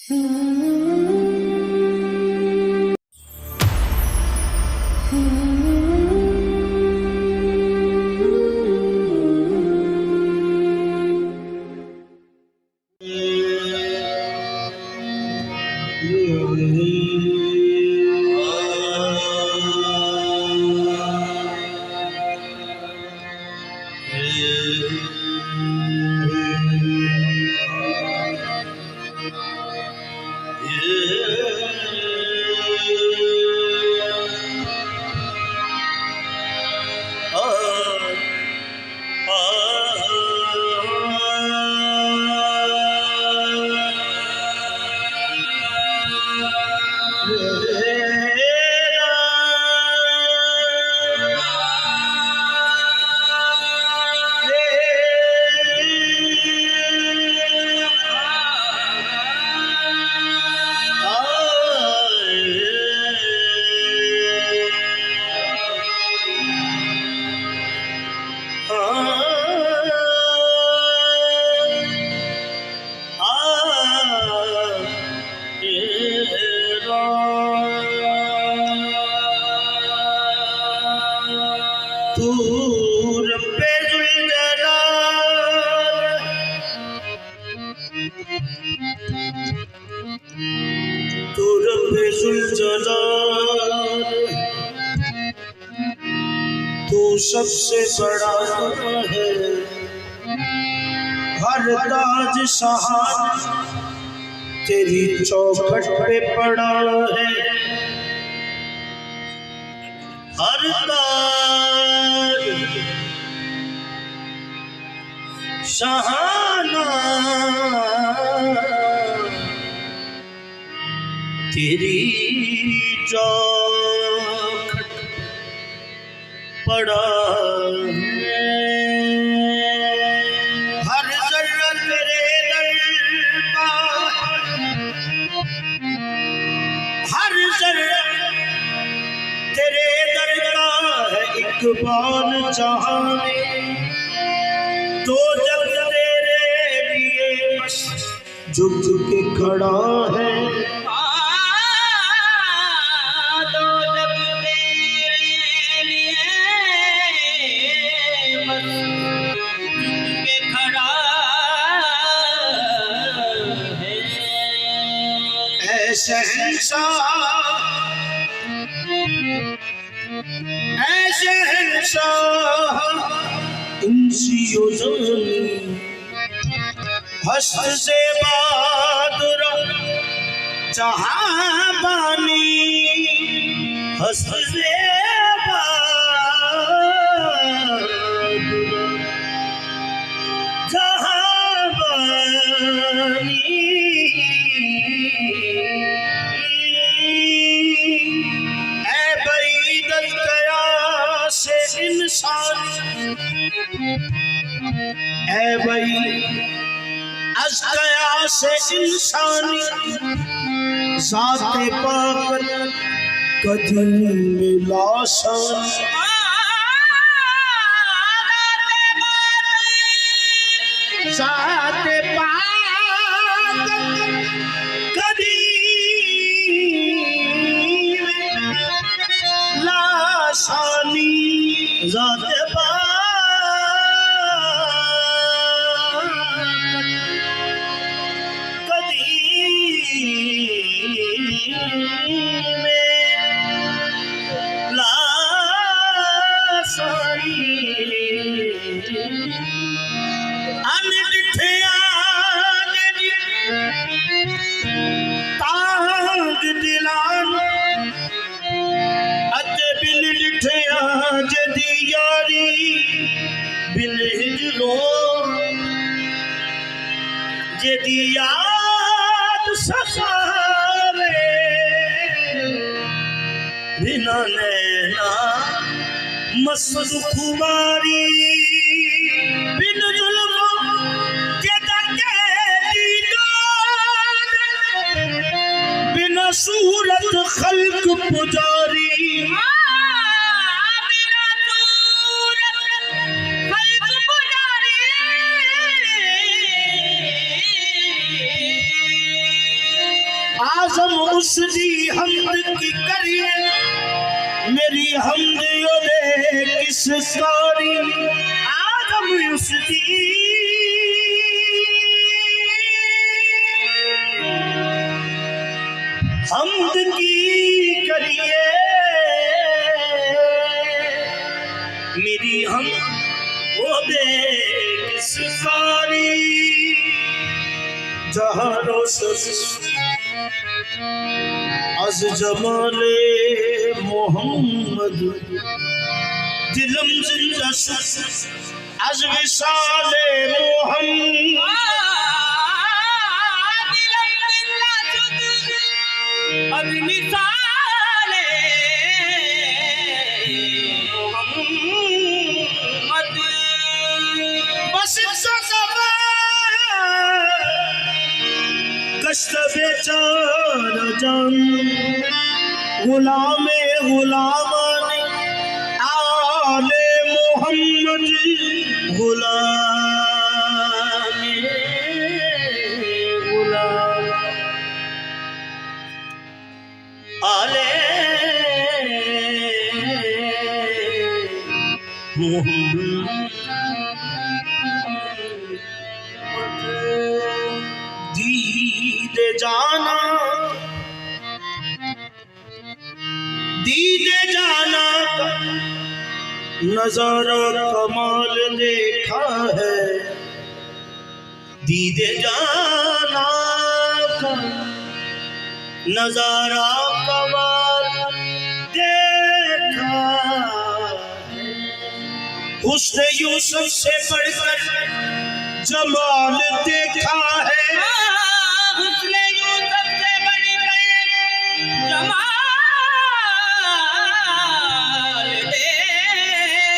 तू सबसे बड़ा है, हर ताज सहारा तेरी चौखट पे पड़ा है, हर ताज सहारा तेरी चौखट पड़ा है, हर जर्रा तेरे दर का, हर जर्रा तेरे दर का है इकबाल जहां में, तो जग तेरे लिए बस झुक झुक के खड़ा है, शहंशाह इंसियो ज़मीन हस्त से बहादुर जहां बानी, हस्त से बहादुर जहां बानी, ऐ भाई अज़कया से इंसानी ज़ाते पाक कदम मिला शान, ज़ाते पाक कदम मिला शानी, ज़ाते पाक याद ससारे बिना नैना मस्त खुमारी, बिन जुल्म के दंगे दीदार, बिना सूरत खल्क पुजारी, आजम उसदी हमद की करिए मेरी हमद ओदे किस कारी आजम उसदी हमद की करिए मेरी हम ओदे किस कारी जहारो az cemale Muhammed dilim zinda az visale Muhammed dilim zinda az misale Muhammed bas कष्ट बेचारा जान गुलामे गुलामान आले मोहम्मद गुलामे गुलाम आले मोहम्मद दीदे जाना नजारा कमाल देखा है दीदे जाना का नजारा कमाल देखा उसने यूसुफ से बढ़कर जमाल देखा है उसने यूसुफ से बढ़कर जमाल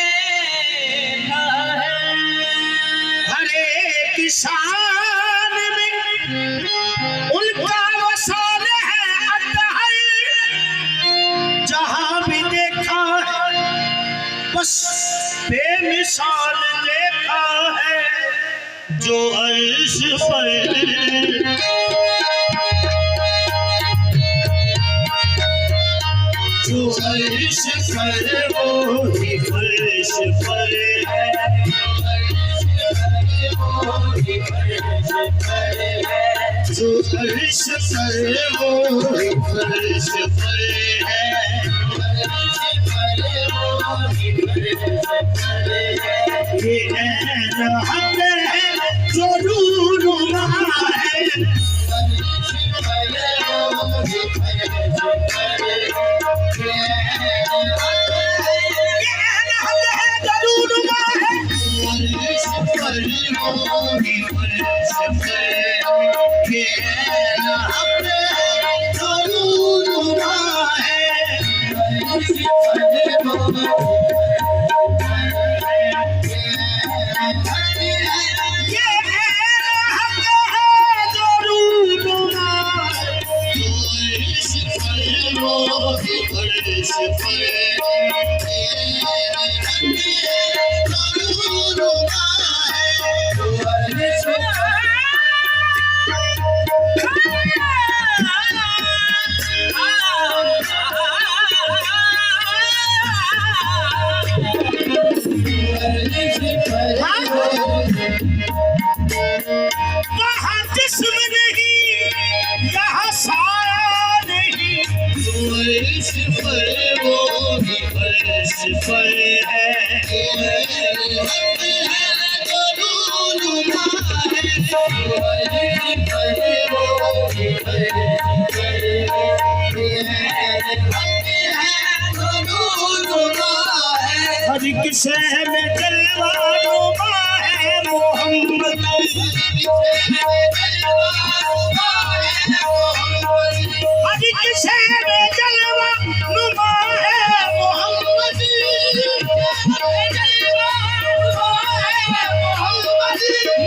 देखा है हर एक शान में उनका वसाल है अतहर जहां भी देखा है बस बेमिसाल देखा है जो अर्श पर जो अर्श पर वो ही फर्श पर है जो अर्श पर वो ही फर्श पर है ये रहमत है जो रूनुमा है हर किसे में जलवा नुमा है मोहम्मद हर किसे में जलवा नुमा है मोहम्मद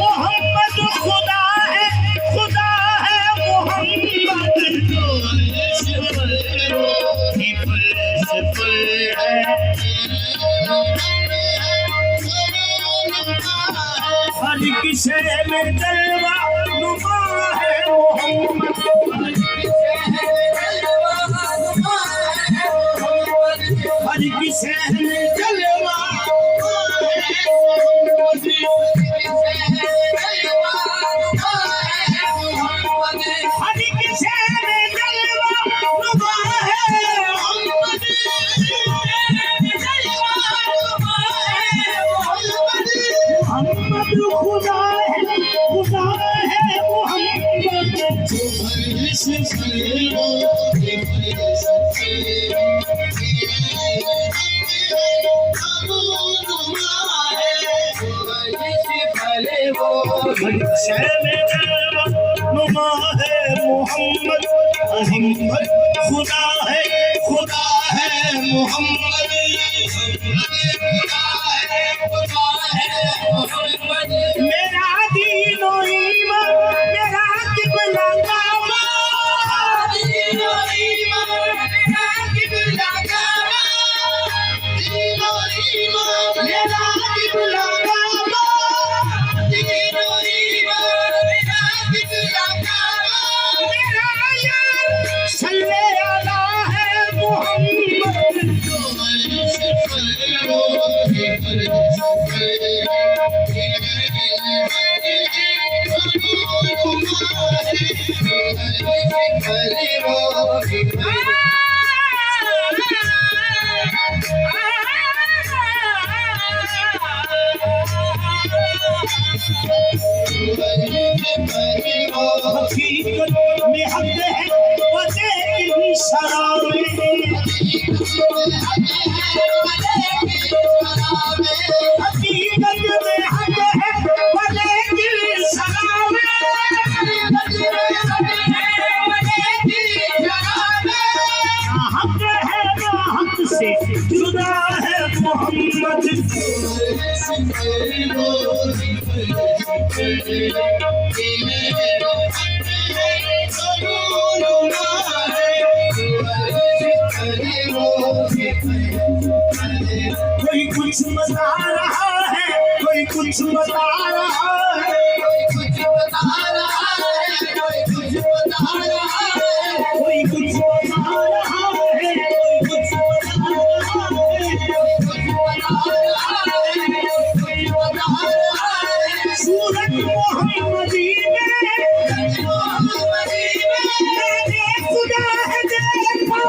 मोहम्मद खुदा है हर किसे में जलवा नुमा है मोहम्मद शहर जलवा नुमा है मोहम्मद अहमद खुदा है मोहम्मद मेरा दीनो ईमान मेरा किबला काबा दीनो ईमान मेरा किबला काबा दीनो ईमान मेरा किबला काबा दीनो ईमान मेरा किबला काबा मेरा यार सल्ले अला है मोहम्मद हकीकत में हक है वजह की शराबे हकीकत में हक है वजह की शराबे हक है ना हक से जुदा है मोहम्मद कोई कुछ बता रहा है कोई कुछ बता रहा है कोई कुछ बता रहा है कोई कुछ बता रहा है कोई कुछ बता रहा है कोई कुछ बता रहा है कोई बता रहा है कोई बता रहा है सूरत मोहम्मदी में मैंने खुदा है देखा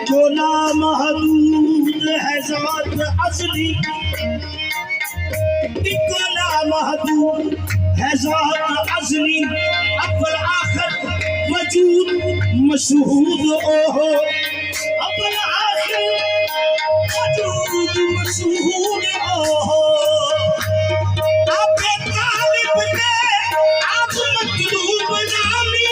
गोला महदूद है ज़ात असली गोला महदूद है ज़ात असली अव्वल आखिर वजूद मशहूद ओहो अव्वल आखिर वजूद मशहूद ओहो आप तालिब के आप मतलूब नामी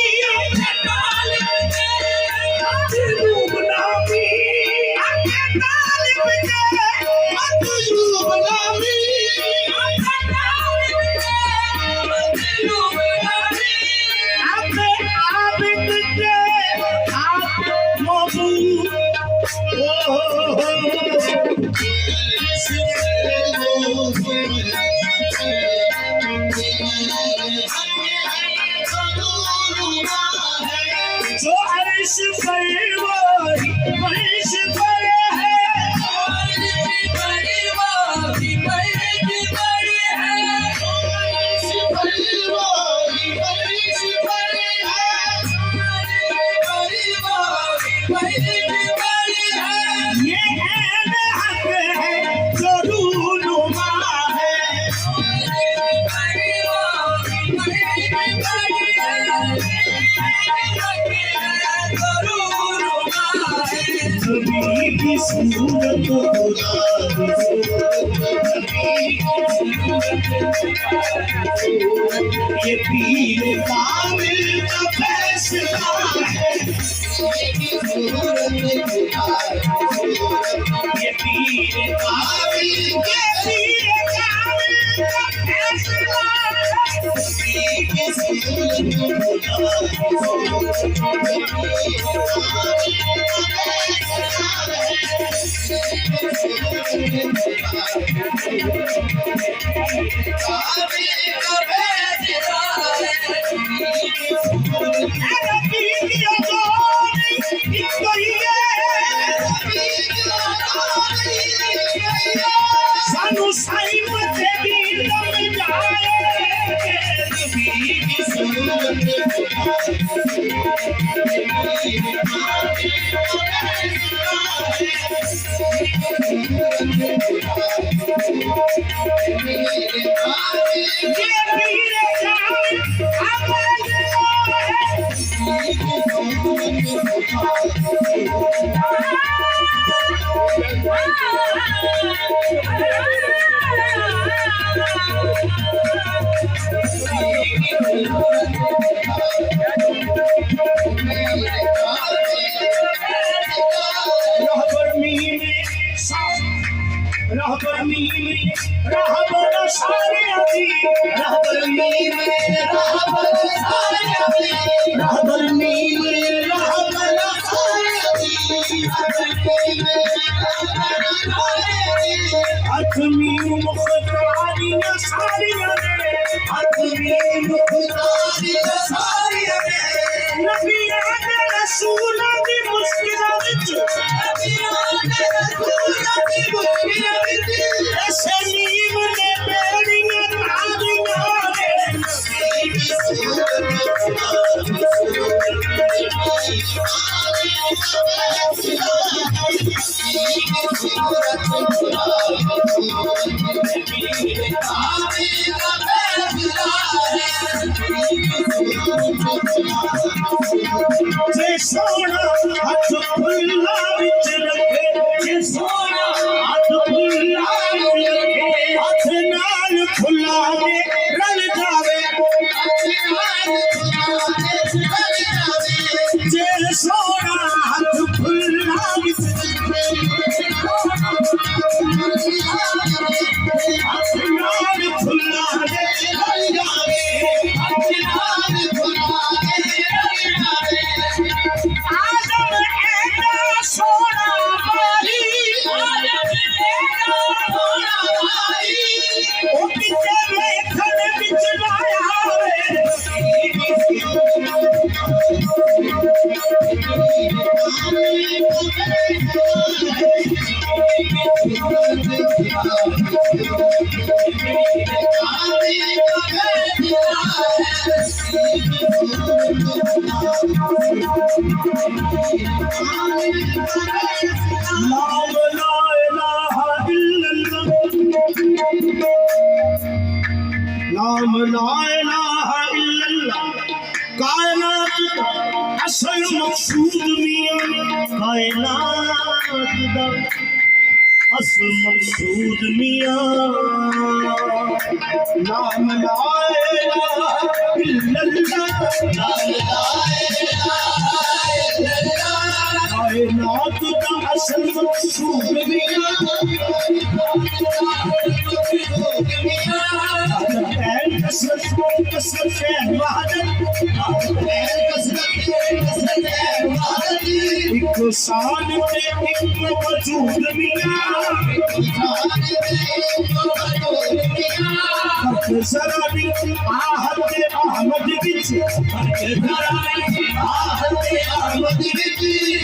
नबी की सूरत खुदा ये पीर कामिल का फैसला है ये पीर कामिल का फैसला सानू साईं ते भी लम जाए नबी की सूरत सोना हाथ खुला विच रखे सोना हाथ खुला हाथ नाल खुला दे रल जावे जे सोना हाथ खुला विच रखे हाथ नाल खुला दे रल जावे नाम ला इलाहा इल्लल्लाह कायनात असल मकसूद मियां कायनात दा असल मकसूद मियां नाम ला इलाहा इल्लल्लाह कायनात दा असल मकसूद मियां एक शान पे एक वजूद मियां जरा भी आहत अहमद विच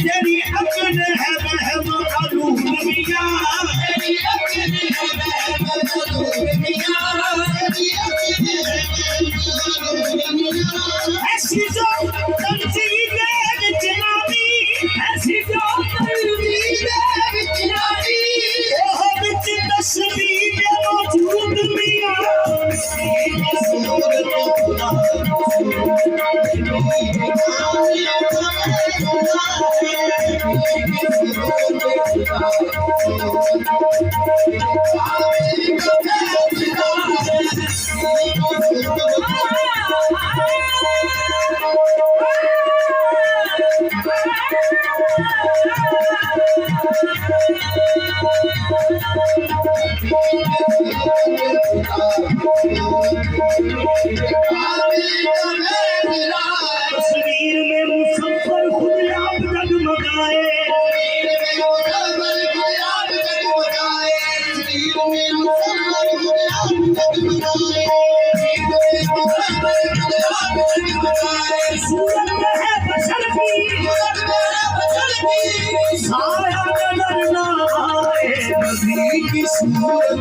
तेरी अकल है वहम अलूम मियां ऐसी जो तंजीब जनाबी ऐसी जो तंजीब जनाबी ओह विच तस्वीर मौजूद मियां तस्वीर में मुसफ्फर खुद आप जगमगाए, सूरत में है बशर की साया नजर न आए, नबी की सूरत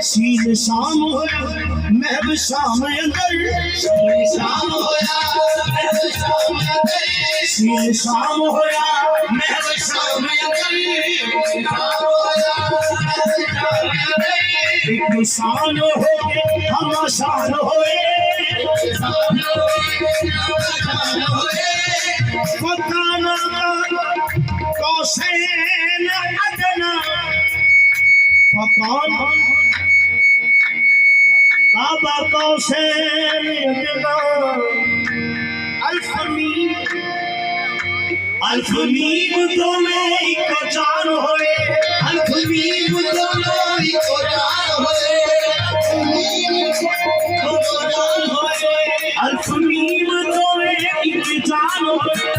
सीन शाम होया महब शाम अंदर, सीन शाम होया महब शाम अंदर, सीन शाम होया महब शाम अंदर, एक शान हो हम शान होए, फकाना कौसैन अदना, फकान काबा कौसैन अदना, अल्फ मीम दोनों एक जान होए, अल्फ मीम दोनों एक जान होए, अल्फ मीम दोनों एक जान होए,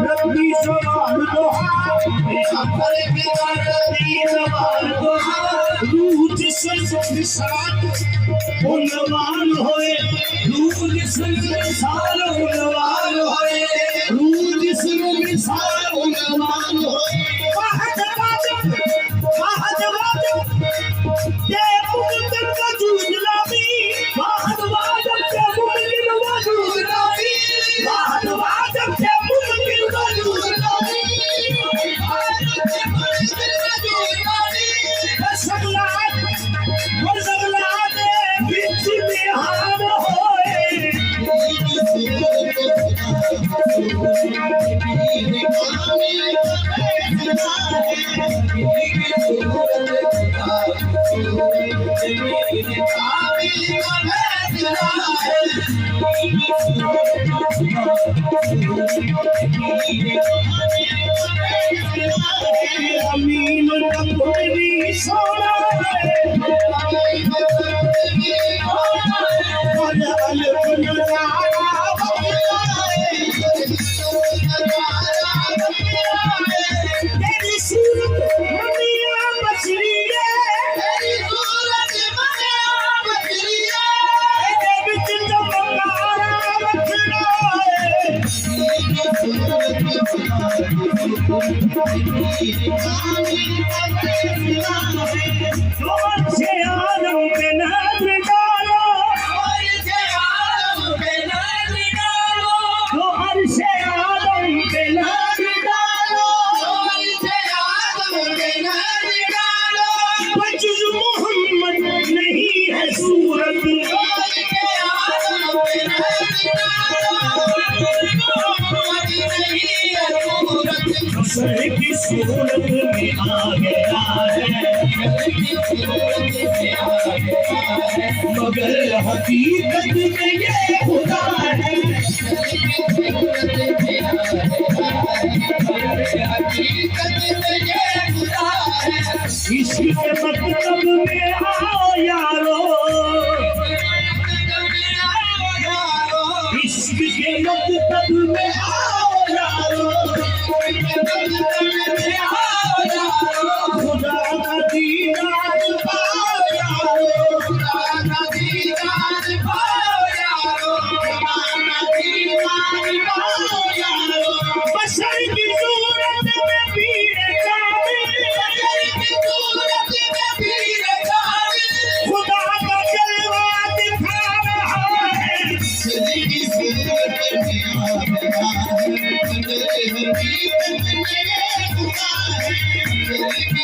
रब्बी सवाल दोहा, रूह जिस्म मिसाल उन्वान होए, रूह जिस्म मिसाल उन्वान होए, रूह जिस्म मिसाल उन्वान होए, वाहद वाजब ते मुमकिन वजूद लावी, वाहद वाजब ते मुमकिन वजूद लावी, वाहद वाजब ते मुमकिन वजूद लावी, अमीन रब्बी सोना की सूरत में आ गया है, मगर हकीकत में ये खुदा है, इसी के मतलब में आओ यारो, इश्क के मतलब में आओ यारो, खुदा का दीदार पाओ यारो, खुदा का दीदार पाओ यारो, खुदा का दीदार पाओ यारो, बशर की सूरत में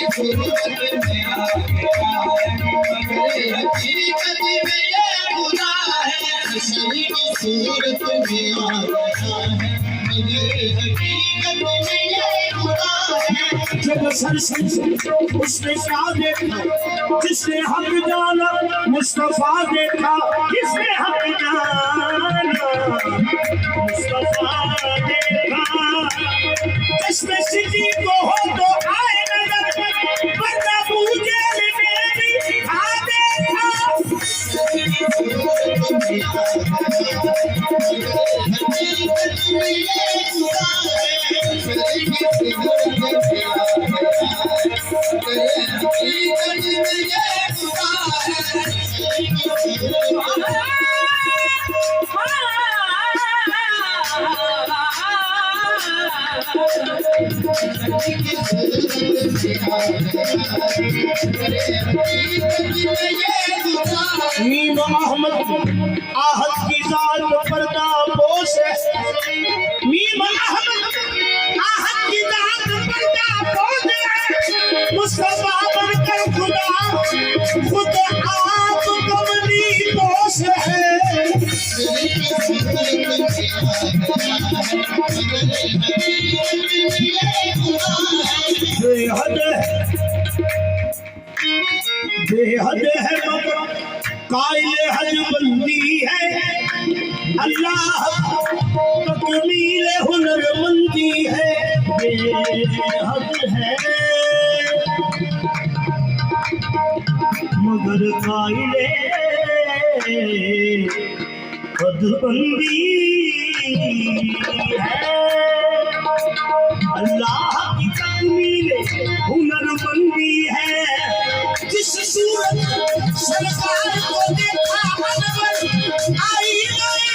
हकीकत में ये खुदा है, असली सूरत में आ गया है, मगर हकीकत में ये खुदा है। जब सर उसने क्या देखा, जिसने हक जाना मुस्तफा देखा, किसने हक जाना मुस्तफा देखा। जिसमें सिटी को हो तो आए नजर, वरना पूजे मेरी आ देखा। मीम अहमद आहत की जात पर्दा पोश है, मीम अहमद आहत की जात पर्दा पोश है। मुस्तफा बनकर खुदा खुद आप कमली पोश है। बेहद है मगर कायल हज बंदी है, अल्लाह तकमील हुनरमंदी है। बेहद है मगर कायल हज बंदी है, अल्लाह की तकमील हुनरमंदी है। जिस सूरत सरकार को देखा अनवर, आई गए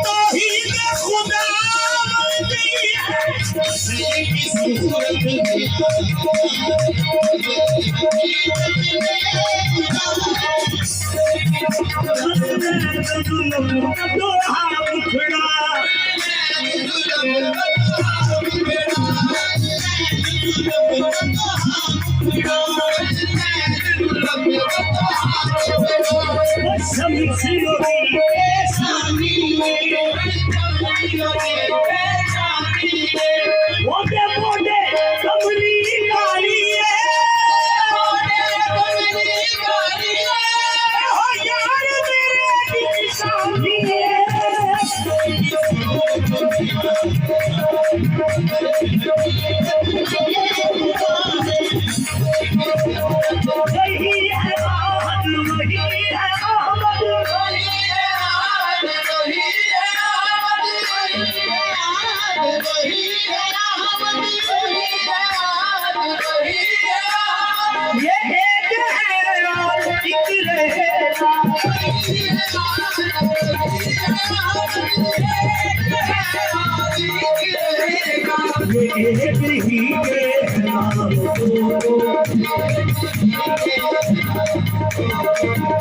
तौहीद खुदा बंदी है। की सूरत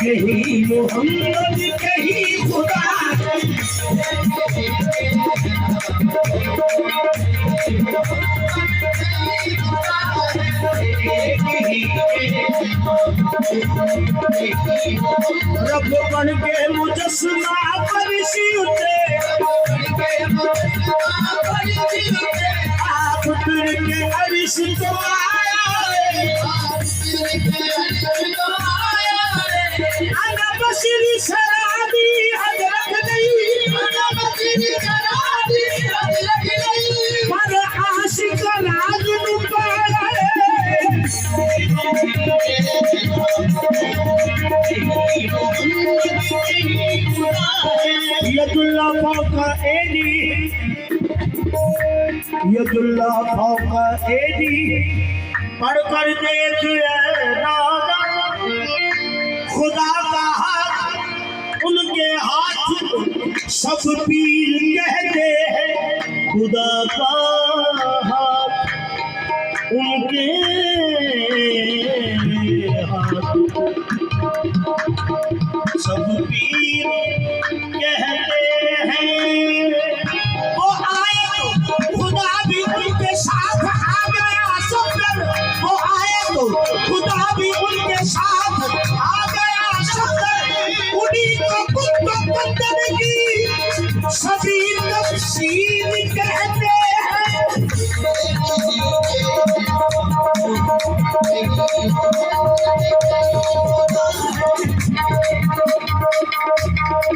कहीं मोहम्मद कहीं खुदा, रब बन के मुजस्समा फरिश्ते आप फिर के अरिश तो आया अना बशीरी शराबी हजरत नहीं, अना बशीरी शराबी हजरत नहीं, पर आशिक राज नुपाए। यदुल्ला फौका एदी, यदुल्ला फौका एदी, पढ़कर देख खुदा का हाथ, उनके हाथ सब पीर कहते हैं। खुदा का हाथ उनके हाथ सब पीर कहते हैं। वो आए तो खुदा भी उनके साथ आ गया, सब वो आए तो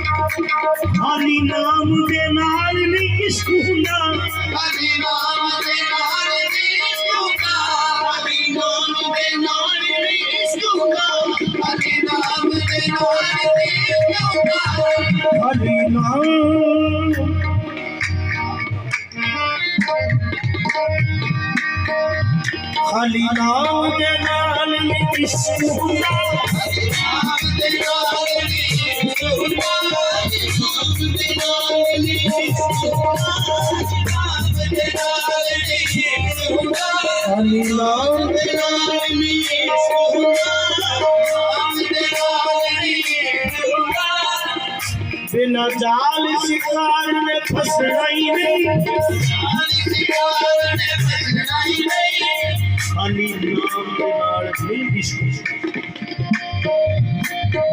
खाली नाम दे नाल नहीं इश्क हुंदा खाली नाम दे नाल नहीं इश्क हुंदा खाली नाम दे नाल नहीं इश्क हुंदा खाली नाम दे नाल नहीं इश्क हुंदा खाली नाम खाली नाम दे नाल नहीं इश्क हुंदा खाली नाम दे नाल नहीं इश्क हुंदा बिना जाल शिकार में फसना ही नहीं खाली नाम के नाल नहीं इश्क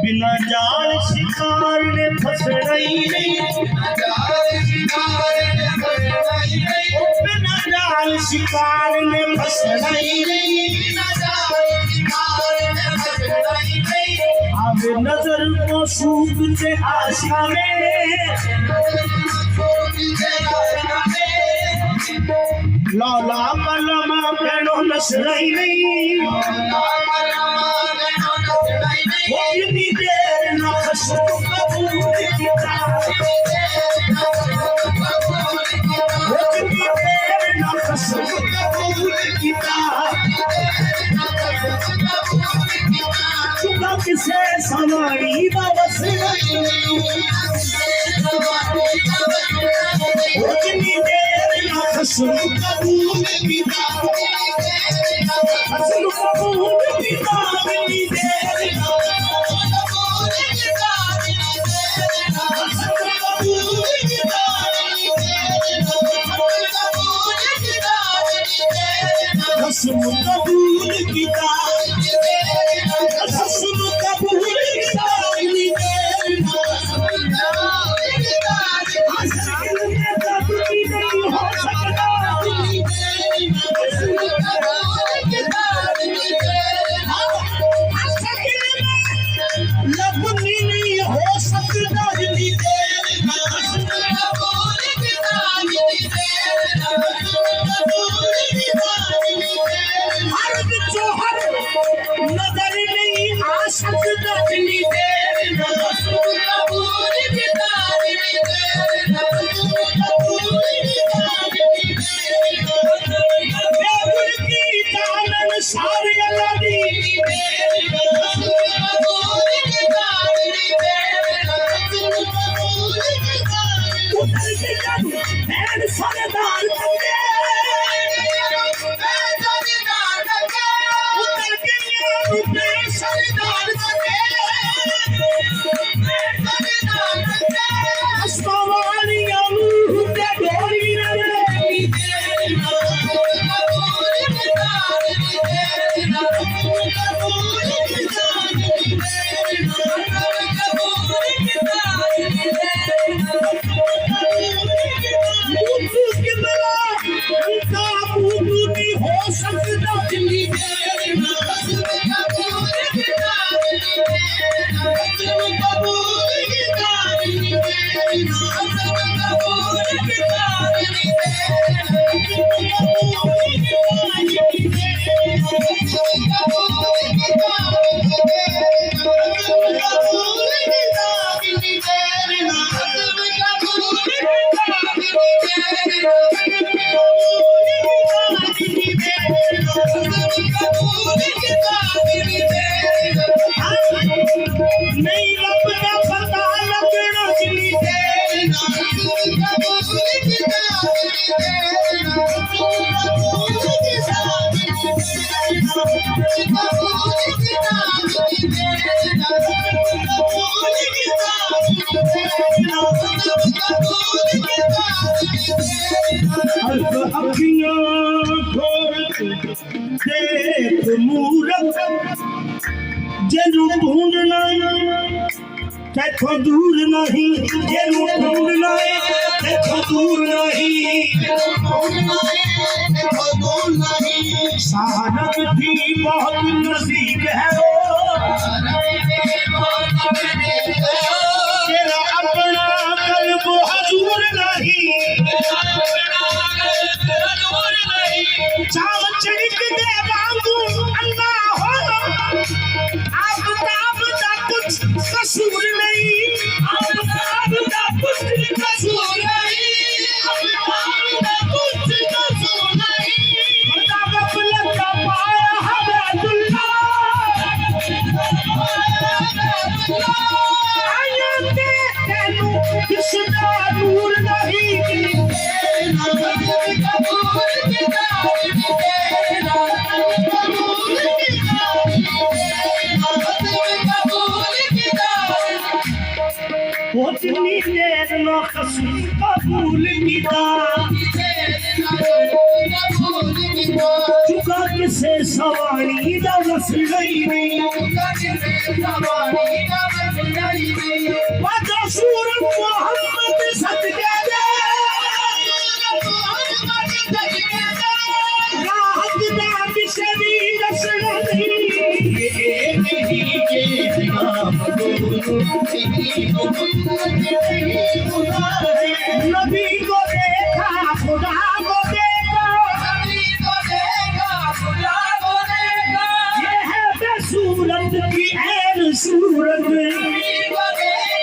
बिना जाल शिकार ने फसना ही नहीं बिना जाल शिकार ने फसना ही नहीं अब नजर को सूख से आशा में लौला कलमा बहनों नसरा ही नहीं इतनी देर न खसम कबूल किया इतनी देर न खसम कबूल किया चुका किसे समारी बस इतनी देर न खसम कबूल किया खसम कबूल किया इतनी देर कसम कबूल किया कसम कबूल किया लगनी नहीं हो सकता नजर नहीं आ सकता की दानन सारे लड़ी सरदार देख मूरत जनु ढूंढना देखो दूर नहीं ये दूर नहीं, देखो दूर नहीं, सहारत भी बहुत नजदीक है तेरा अपना कल्ब हजूर नहीं, चाव चिड़क दे बाबू अल्लाह हो, आफताब का कुछ कसूर नहीं, आफताब का कुछ कसूर नहीं, आफताब का कुछ कसूर नहीं, मुताबिक लगा पाया हबीबुल्लाह, आयते तेनू किसदा नूर नहीं, वो जितनी देर ना खसूस कबूल कीता, चुका किसे सवारी दा वसल नहीं, वजह सूरत मोहम्मद सदके दे, राहत दा बिशरी रसल नबी को देखा खुदा को देखा, ये है बेसूरत की ऐन सूरत, नबी को देखा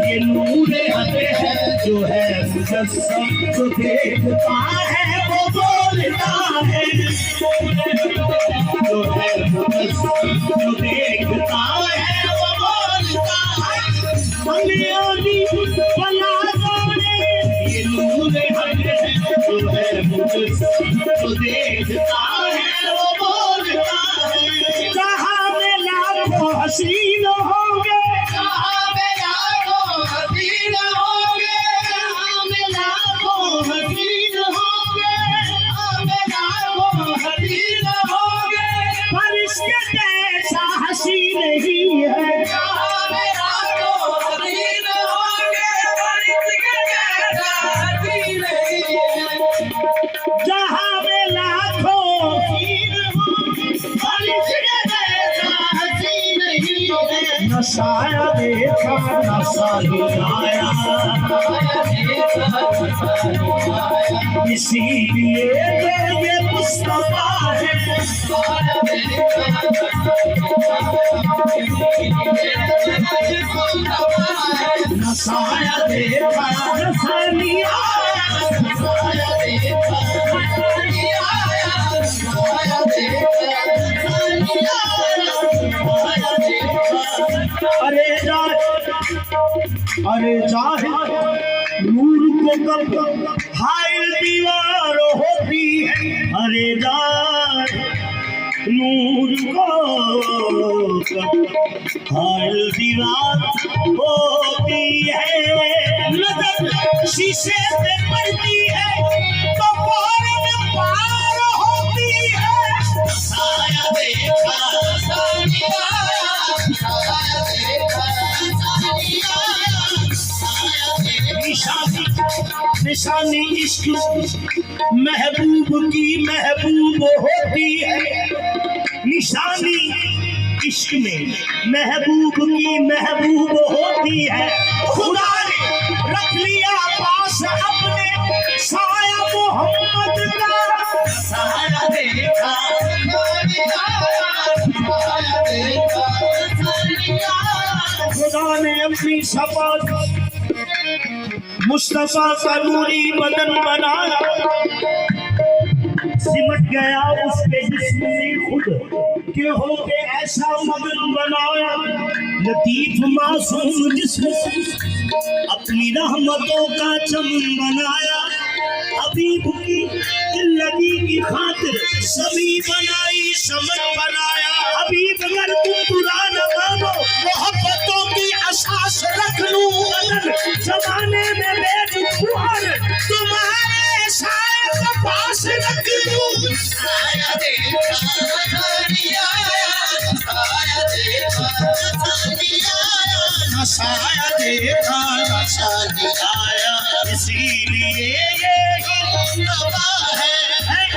ये नूर हक है जो है मुजस्सम, जो देखता है वो बोलता है, जो है मुजस्सम जो देखता है वो बोलता है, बुनियादी बना जाने ये नूर हक है जो है मुजस्सम जो देखता है वो बोलता है, जहाँ में लाखों हसीन होंगे, नशाया देखा नशा हिलाया, इसीलिए ये मुस्तफा है, नशाया देखा नशा लिया, अरे जाहे नूर को कब हाइल दीवार होती है, अरे जाहे नूर को कब हाइल दीवार होती है, नजर शीशे से पड़ती है तो फौरन पार होती है, साया देखा सानिया, साया देखा सानिया, निशानी इश्क महबूब की महबूब होती है, निशानी इश्क में महबूब की महबूब होती है, खुदा ने रख लिया पास अपने साया मोहम्मद का, साया देखा खुदा ने अपनी शफाअत मुस्तफा का नूरी बदन बनाया, सिमट गया उसके जिस्म में खुद के होके ऐसा मगन बनाया, लतीफ मासूम जिस्म अपनी रहमतों का चमन बनाया, हबीब की दिल्लगी की खातिर सभी बनाई समझ बनाया। हबीब अगर तुम बुरा न मानो मोहब्बतों की असास रख लूं, अगर जमाने में बेजुबान तुम्हारे साए को पास रख लूं। साया देखा साया आया, साया देखा साया देखा आया, इसीलिए ये मुस्तफा है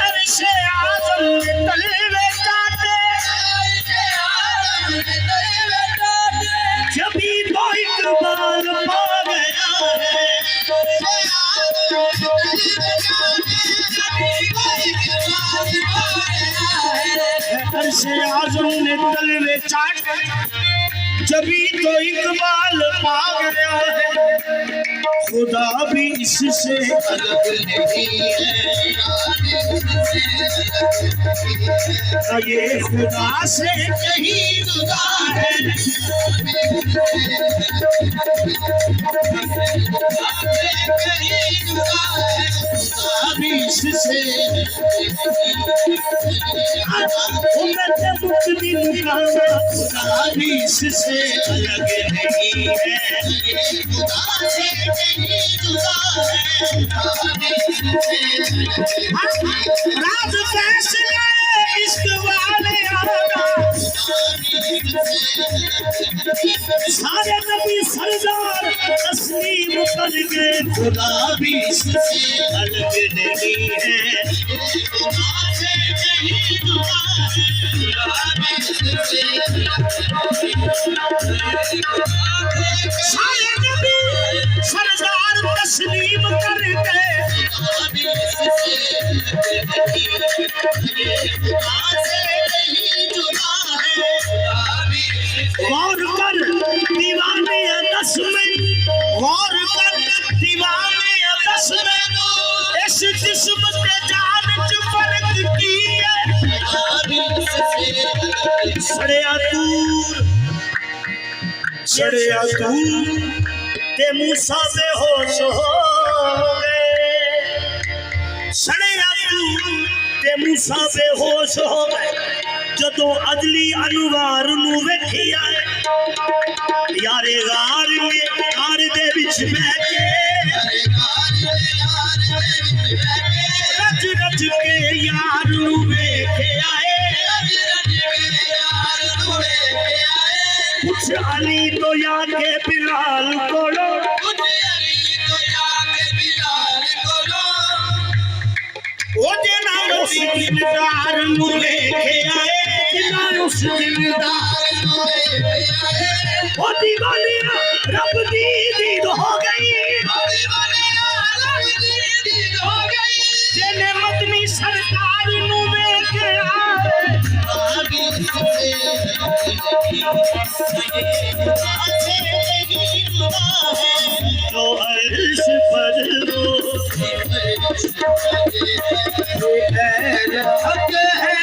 अर्शे आज़म में तलवे चाटे, जभी तो इकबाल पा गया है। अर्शे आज़म ने तलवे चाटे, जभी तो इकबाल पा गया है। खुदा भी इससे अलग नहीं है, ये खुदा से कहीं जुदा है। खुदा भी इससे खुदा भी इससे अलग नहीं है, खुदा से कहीं जुदा है। राज फैसला इश्क वाले आका, सारे नबी सरदार तस्लीम कर गए। खुदा भी इससे अलग नहीं है, खुदा से कहीं जुदा है। सारे नबी सरदार तस्लीम कर गए। गौर कर दीवाने दस में, गौर कर दीवाने दस में, इस जिस्म के जान च फर्क की है। सड़िया दूर ते मूसा बेहोश हो गए, सड़िया दूर ते मूसा बेहोश हो गए। जदों अदली अनवार नू वेखी आए, यारे गार दे विच बैठे रज रज के यार नू वेखे आए। कुछ अली तो याद के बिलाल कोलो, ओ जना उस दिलदार नू वेखे आए, जना उस दिलदार नू वेखे आए। ओ दीवानिया रब दी दीद हो गई, जेने मदनी सरकार नू वेखे आए। जो अर्श पर हक है,